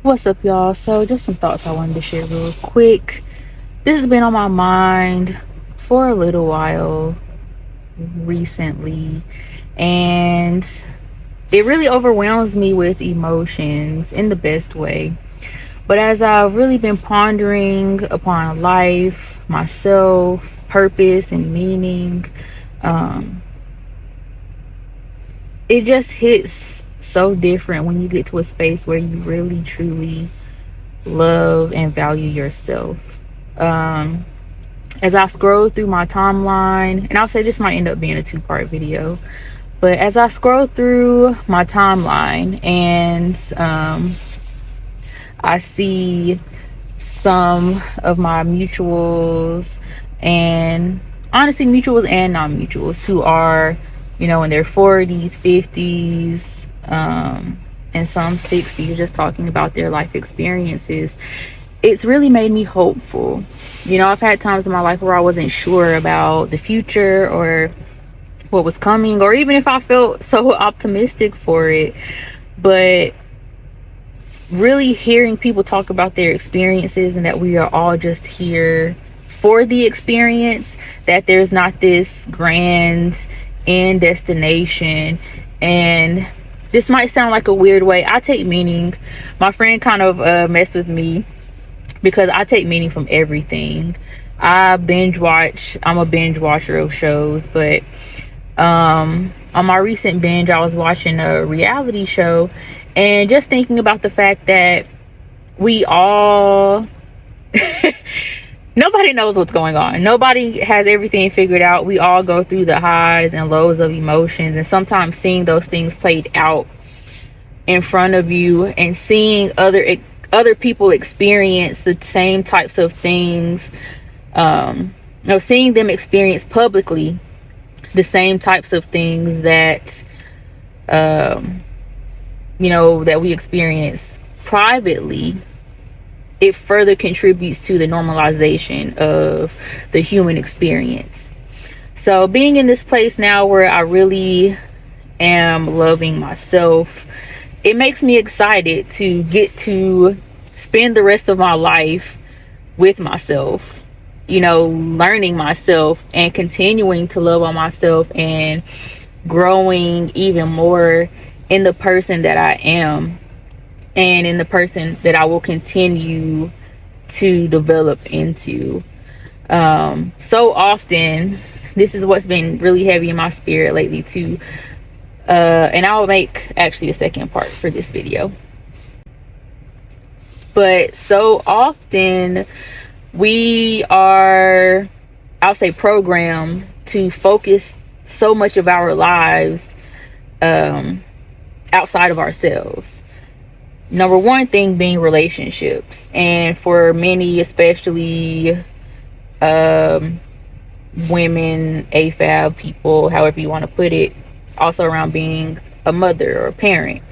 What's up, y'all? So just some thoughts I wanted to share real quick. This has been on my mind for a little while recently, and it really overwhelms me with emotions in the best way. But as I've really been pondering upon life, myself, purpose, and meaning, um, it just hits so different when you get to a space where you really truly love and value yourself. As I scroll through my timeline, and I'll say this might end up being a two-part video, but as I scroll through my timeline and I see some of my mutuals, and honestly mutuals and non-mutuals, who are, in their 40s, 50s, and some 60s, just talking about their life experiences, it's really made me hopeful. I've had times in my life where I wasn't sure about the future or what was coming, or even if I felt so optimistic for it. But really hearing people talk about their experiences, and that we are all just here for the experience, that there's not this grand end destination. And this might sound like a weird way. I take meaning. My friend kind of messed with me because I take meaning from everything. I'm a binge watcher of shows, but on my recent binge, I was watching a reality show, and just thinking about the fact that we all nobody knows what's going on. Nobody has everything figured out. We all go through the highs and lows of emotions, and sometimes seeing those things played out in front of you, and seeing other people experience the same types of things, seeing them experience publicly the same types of things that that we experience privately, it further contributes to the normalization of the human experience. So being in this place now where I really am loving myself, it makes me excited to get to spend the rest of my life with myself, learning myself and continuing to love on myself and growing even more in the person that I am, and in the person that I will continue to develop into. So often, this is what's been really heavy in my spirit lately too. And I'll make actually a second part for this video. But so often we are, I'll say, programmed to focus so much of our lives outside of ourselves. Number one thing being relationships, and for many, especially women, AFAB people, however you want to put it, also around being a mother or a parent.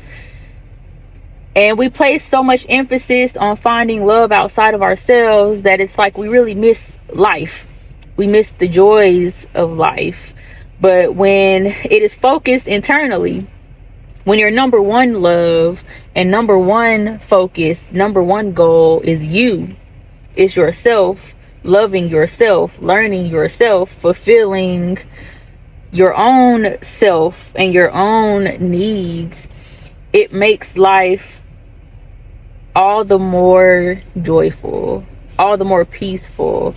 And we place so much emphasis on finding love outside of ourselves that it's like we really miss life. We miss the joys of life. But when it is focused internally, when your number one love and number one focus, number one goal is you, is yourself, loving yourself, learning yourself, fulfilling your own self and your own needs, it makes life all the more joyful, all the more peaceful,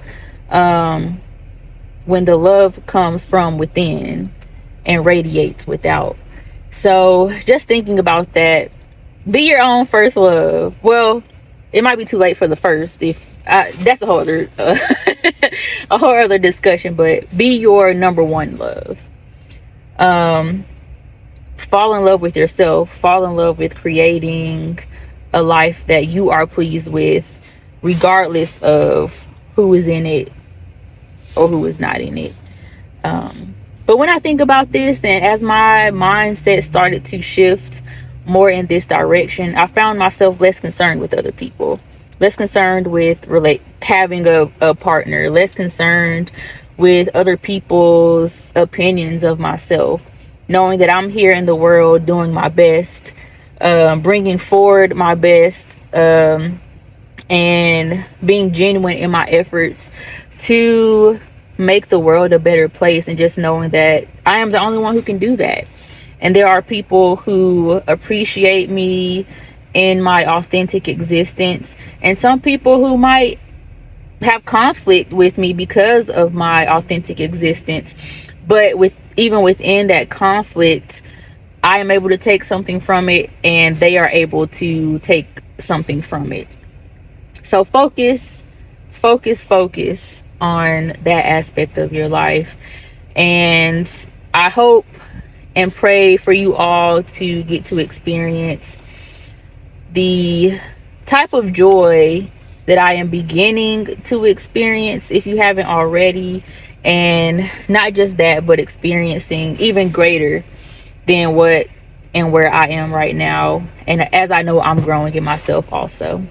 when the love comes from within and radiates without. So just thinking about that, be your own first love. Well, it might be too late for the first. That's a whole other a whole other discussion. But be your number one love. Fall in love with yourself. Fall in love with creating a life that you are pleased with, regardless of who is in it or who is not in it. But when I think about this, and as my mindset started to shift more in this direction, I found myself less concerned with other people, less concerned with having a partner, less concerned with other people's opinions of myself, knowing that I'm here in the world doing my best, bringing forward my best, and being genuine in my efforts to make the world a better place, and just knowing that I am the only one who can do that. And there are people who appreciate me in my authentic existence, and some people who might have conflict with me because of my authentic existence. But even within that conflict, I am able to take something from it, and they are able to take something from it. So focus on that aspect of your life. And I hope and pray for you all to get to experience the type of joy that I am beginning to experience, if you haven't already. And not just that, but experiencing even greater than what and where I am right now. And as I know, I'm growing in myself also.